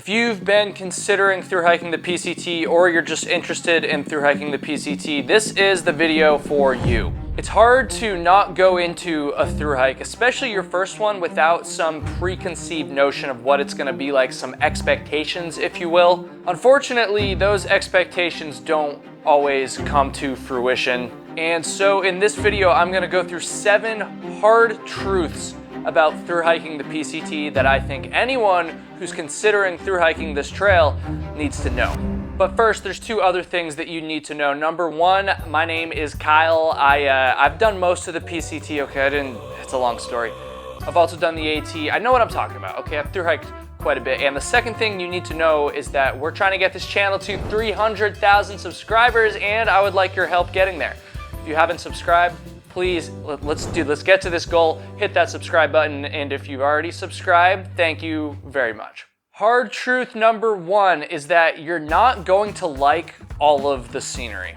If you've been considering through hiking the PCT or you're just interested in through hiking the PCT, this is the video for you. It's hard to not go into a through hike, especially your first one, without some preconceived notion of what it's gonna be like, some expectations, if you will. Unfortunately, those expectations don't always come to fruition. And so in this video, I'm gonna go through 7 hard truths about through hiking the PCT that I think anyone who's considering through hiking this trail needs to know. But first, there's 2 other things that you need to know. Number 1, my name is Kyle. I've done most of the PCT, okay, it's a long story. I've also done the AT. I know what I'm talking about, okay? I've through hiked quite a bit. And the second thing you need to know is that we're trying to get this channel to 300,000 subscribers, and I would like your help getting there. If you haven't subscribed, please, let's get to this goal. Hit that subscribe button, and if you've already subscribed, thank you very much. Hard truth number 1 is that you're not going to like all of the scenery.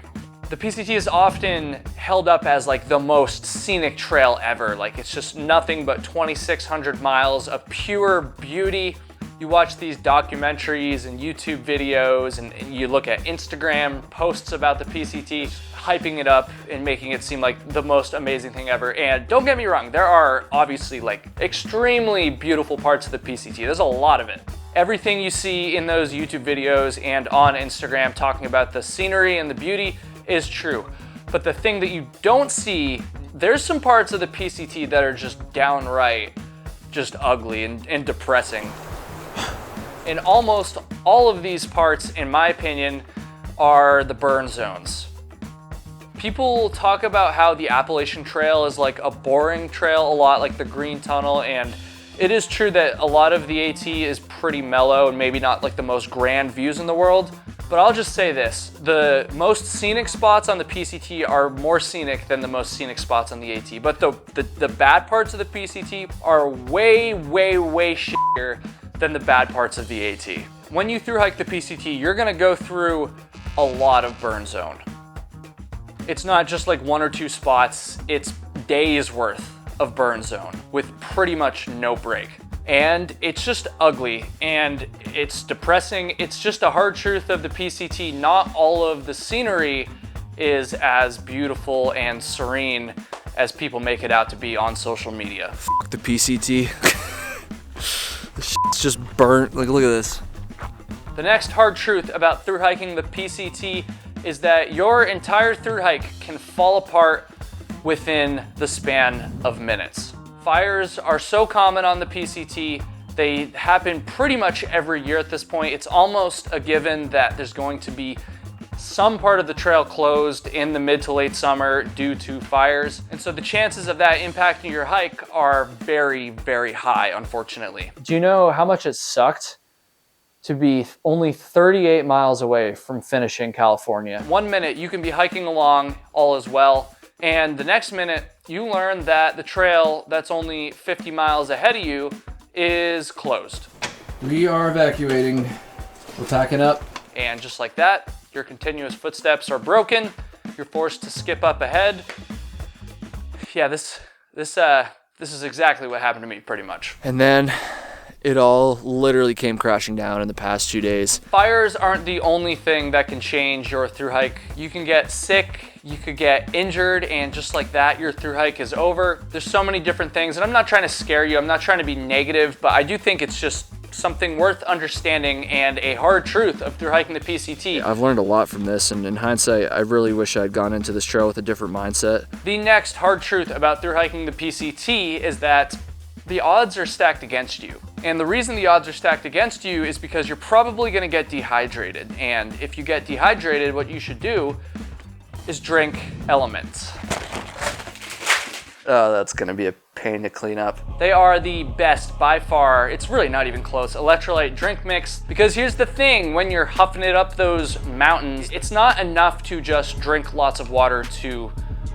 The PCT is often held up as like the most scenic trail ever. Like it's just nothing but 2,600 miles of pure beauty. You watch these documentaries and YouTube videos and you look at Instagram posts about the PCT, hyping it up and making it seem like the most amazing thing ever. And don't get me wrong, there are obviously like extremely beautiful parts of the PCT. There's a lot of it. Everything you see in those YouTube videos and on Instagram talking about the scenery and the beauty is true. But the thing that you don't see, there's some parts of the PCT that are just downright just ugly and depressing. And almost all of these parts, in my opinion, are the burn zones. People talk about how the Appalachian Trail is like a boring trail a lot, like the Green Tunnel, and it is true that a lot of the AT is pretty mellow and maybe not like the most grand views in the world. But I'll just say this, the most scenic spots on the PCT are more scenic than the most scenic spots on the AT. But the bad parts of the PCT are way, way, way shittier than the bad parts of the AT. When you through hike the PCT, you're gonna go through a lot of burn zone. It's not just like 1 or 2 spots, it's days worth of burn zone with pretty much no break. And it's just ugly and it's depressing. It's just a hard truth of the PCT. Not all of the scenery is as beautiful and serene as people make it out to be on social media. Fuck the PCT. The shit's just burnt. Like, look at this. The next hard truth about through hiking the PCT is that your entire through hike can fall apart within the span of minutes. Fires are so common on the PCT. They happen pretty much every year at this point. It's almost a given that there's going to be some part of the trail closed in the mid to late summer due to fires. And so the chances of that impacting your hike are very, very high, unfortunately. Do you know how much it sucked to be only 38 miles away from finishing California? 1 minute you can be hiking along, all is well, and the next minute you learn that the trail that's only 50 miles ahead of you is closed. We are evacuating. We're packing up. And just like that, your continuous footsteps are broken. You're forced to skip up ahead. Yeah, this is exactly what happened to me pretty much. And then it all literally came crashing down in the past 2 days. Fires aren't the only thing that can change your through hike. You can get sick, you could get injured, and just like that, your through hike is over. There's so many different things, and I'm not trying to scare you, I'm not trying to be negative, but I do think it's just something worth understanding and a hard truth of through hiking the PCT. Yeah, I've learned a lot from this, and in hindsight, I really wish I'd gone into this trail with a different mindset. The next hard truth about through hiking the PCT is that the odds are stacked against you. And the reason the odds are stacked against you is because you're probably gonna get dehydrated. And if you get dehydrated, what you should do is drink elements. Oh, that's gonna be a pain to clean up. They are the best by far. It's really not even close. Electrolyte drink mix. Because here's the thing, when you're huffing it up those mountains, it's not enough to just drink lots of water to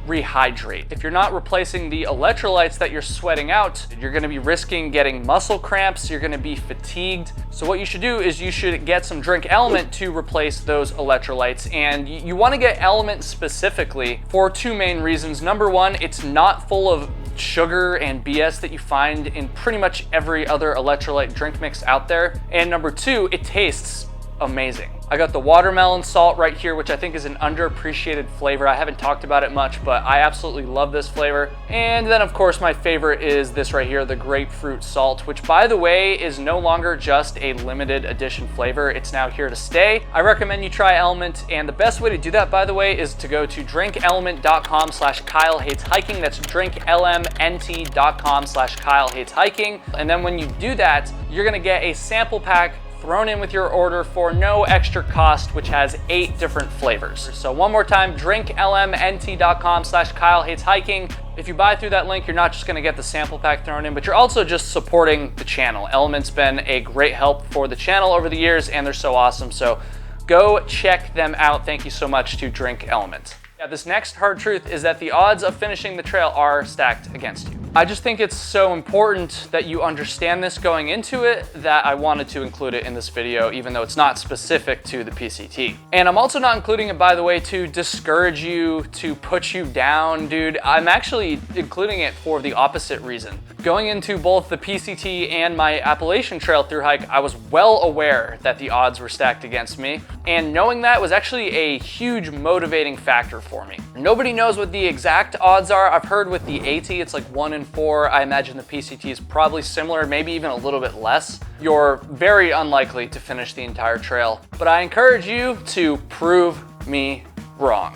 rehydrate. If you're not replacing the electrolytes that you're sweating out, you're gonna be risking getting muscle cramps, you're gonna be fatigued. So what you should do is you should get some drink element to replace those electrolytes. And you wanna get element specifically for 2 main reasons. Number 1, it's not full of sugar and BS that you find in pretty much every other electrolyte drink mix out there. And number two, it tastes amazing. I got the watermelon salt right here, which I think is an underappreciated flavor. I haven't talked about it much, but I absolutely love this flavor. And then of course my favorite is this right here, the grapefruit salt, which by the way is no longer just a limited edition flavor. It's now here to stay. I recommend you try Element, and the best way to do that, by the way, is to go to drinkelement.com/KyleHatesHiking. That's drinklmnt.com/KyleHatesHiking. And then when you do that, you're gonna get a sample pack thrown in with your order for no extra cost, which has 8 different flavors. So one more time, drinklmnt.com/KyleHatesHiking. If you buy through that link, you're not just gonna get the sample pack thrown in, but you're also just supporting the channel. Element's been a great help for the channel over the years, and they're so awesome. So go check them out. Thank you so much to Drink Element. Yeah, this next hard truth is that the odds of finishing the trail are stacked against you. I just think it's so important that you understand this going into it that I wanted to include it in this video, even though it's not specific to the PCT. And I'm also not including it, by the way, to discourage you, to put you down, dude. I'm actually including it for the opposite reason. Going into both the PCT and my Appalachian Trail through hike, I was well aware that the odds were stacked against me. And knowing that was actually a huge motivating factor for me. Nobody knows what the exact odds are. I've heard with the AT, it's like 1 in 4. I imagine the PCT is probably similar, maybe even a little bit less. You're very unlikely to finish the entire trail, but I encourage you to prove me wrong.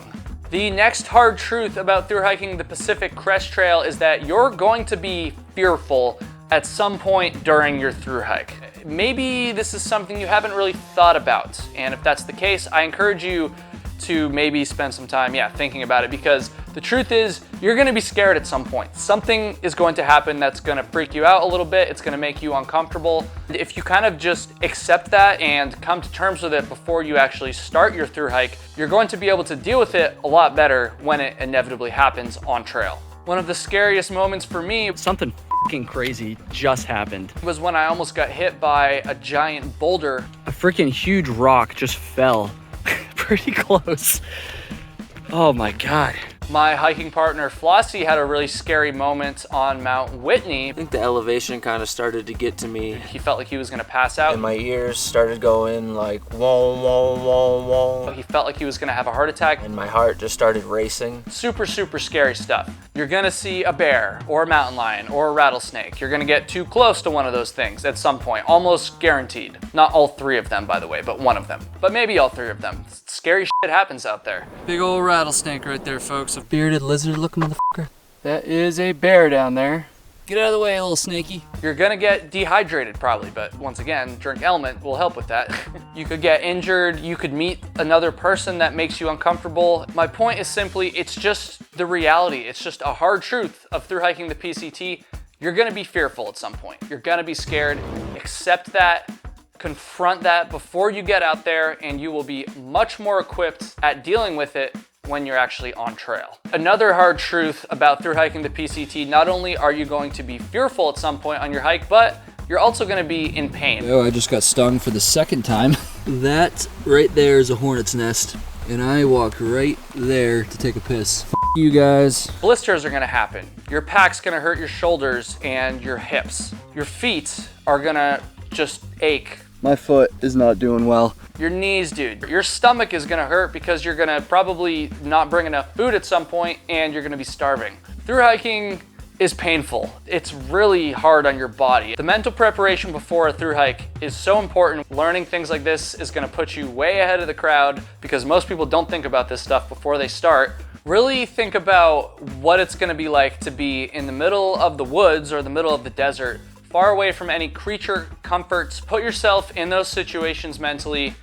The next hard truth about through hiking the Pacific Crest Trail is that you're going to be fearful at some point during your through hike. Maybe this is something you haven't really thought about, and if that's the case, I encourage you to maybe spend some time, thinking about it, because the truth is you're gonna be scared at some point. Something is going to happen that's gonna freak you out a little bit. It's gonna make you uncomfortable. If you kind of just accept that and come to terms with it before you actually start your through hike, you're going to be able to deal with it a lot better when it inevitably happens on trail. One of the scariest moments for me, something fucking crazy just happened, was when I almost got hit by a giant boulder. A freaking huge rock just fell pretty close. Oh my God. My hiking partner Flossie had a really scary moment on Mount Whitney. I think the elevation kind of started to get to me. He felt like he was gonna pass out. And my ears started going like whoa, whoa, whoa, whoa. He felt like he was gonna have a heart attack. And my heart just started racing. Super, super scary stuff. You're gonna see a bear or a mountain lion or a rattlesnake. You're gonna get too close to one of those things at some point, almost guaranteed. Not all 3 of them, by the way, but one of them. But maybe all 3 of them. Scary shit happens out there. Big old rattlesnake right there, folks. A bearded lizard looking motherfucker. That is a bear down there. Get out of the way, little snaky. You're gonna get dehydrated probably, but once again, Drink Element will help with that. You could get injured, you could meet another person that makes you uncomfortable. My point is simply, it's just the reality. It's just a hard truth of through hiking the PCT. You're gonna be fearful at some point. You're gonna be scared. Accept that, confront that before you get out there, and you will be much more equipped at dealing with it when you're actually on trail. Another hard truth about through hiking the PCT, not only are you going to be fearful at some point on your hike, but you're also gonna be in pain. Oh, I just got stung for the 2nd time. That right there is a hornet's nest, and I walked right there to take a piss. F you guys. Blisters are gonna happen. Your pack's gonna hurt your shoulders and your hips. Your feet are gonna just ache. My foot is not doing well. Your knees, dude. Your stomach is gonna hurt because you're gonna probably not bring enough food at some point and you're gonna be starving. Through hiking is painful. It's really hard on your body. The mental preparation before a through hike is so important. Learning things like this is gonna put you way ahead of the crowd because most people don't think about this stuff before they start. Really think about what it's gonna be like to be in the middle of the woods or the middle of the desert, far away from any creature comforts. Put yourself in those situations mentally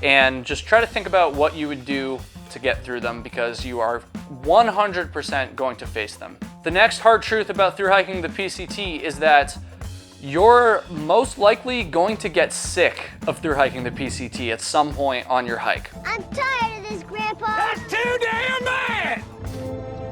and just try to think about what you would do to get through them because you are 100% going to face them. The next hard truth about through hiking the PCT is that you're most likely going to get sick of through hiking the PCT at some point on your hike. I'm tired of this, Grandpa. That's too damn bad!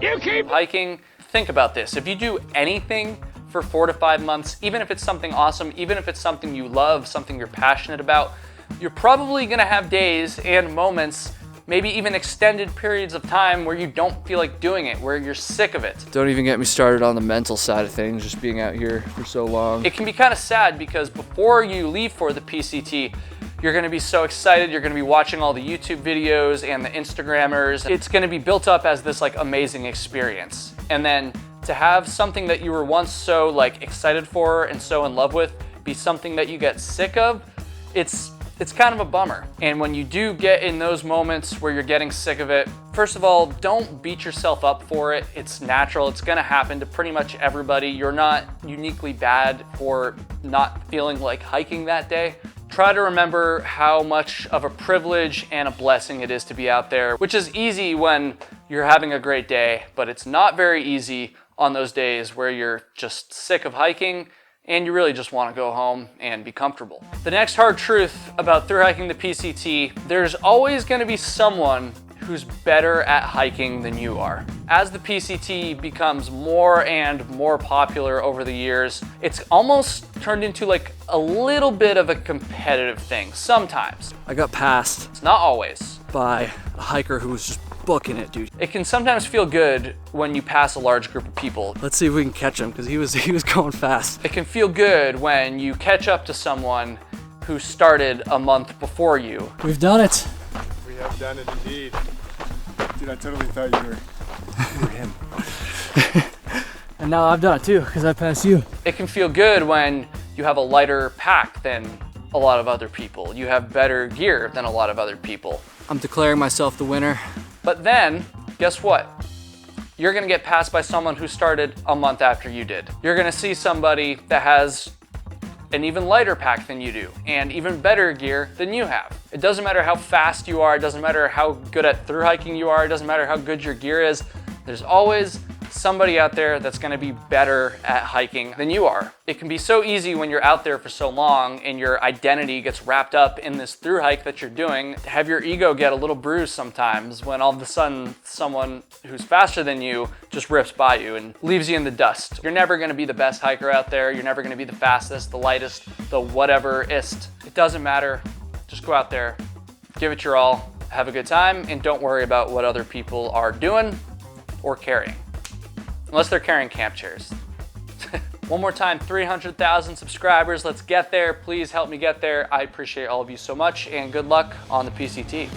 You keep Hiking, think about this. If you do anything for 4 to 5 months, even if it's something awesome, even if it's something you love, something you're passionate about, you're probably gonna have days and moments maybe even extended periods of time where you don't feel like doing it, where you're sick of it. Don't even get me started on the mental side of things, just being out here for so long. It can be kind of sad because before you leave for the PCT, you're gonna be so excited, you're gonna be watching all the YouTube videos and the Instagrammers. It's gonna be built up as this like amazing experience. And then to have something that you were once so like excited for and so in love with be something that you get sick of, it's kind of a bummer. And when you do get in those moments where you're getting sick of it, first of all, don't beat yourself up for it. It's natural, it's gonna happen to pretty much everybody. You're not uniquely bad for not feeling like hiking that day. Try to remember how much of a privilege and a blessing it is to be out there, which is easy when you're having a great day, but it's not very easy on those days where you're just sick of hiking and you really just want to go home and be comfortable. The next hard truth about through hiking the PCT, there's always going to be someone who's better at hiking than you are. As the PCT becomes more and more popular over the years, it's almost turned into like a little bit of a competitive thing sometimes. I got passed It's not always. by a hiker who was just booking it, dude. It can sometimes feel good when you pass a large group of people. Let's see if we can catch him, because he was going fast. It can feel good when you catch up to someone who started a month before you. We've done it. We have done it indeed. Dude, I totally thought you were him. And now I've done it too, because I passed you. It can feel good when you have a lighter pack than a lot of other people. You have better gear than a lot of other people. I'm declaring myself the winner. But then, guess what? You're gonna get passed by someone who started a month after you did. You're gonna see somebody that has an even lighter pack than you do, and even better gear than you have. It doesn't matter how fast you are, it doesn't matter how good at through hiking you are, it doesn't matter how good your gear is, there's always somebody out there that's gonna be better at hiking than you are. It can be so easy when you're out there for so long and your identity gets wrapped up in this through hike that you're doing, to have your ego get a little bruised sometimes when all of a sudden someone who's faster than you just rips by you and leaves you in the dust. You're never gonna be the best hiker out there, you're never gonna be the fastest, the lightest, the whatever-ist. It doesn't matter, just go out there, give it your all, have a good time, and don't worry about what other people are doing or carrying. Unless they're carrying camp chairs. One more time, 300,000 subscribers. Let's get there. Please help me get there. I appreciate all of you so much, and good luck on the PCT.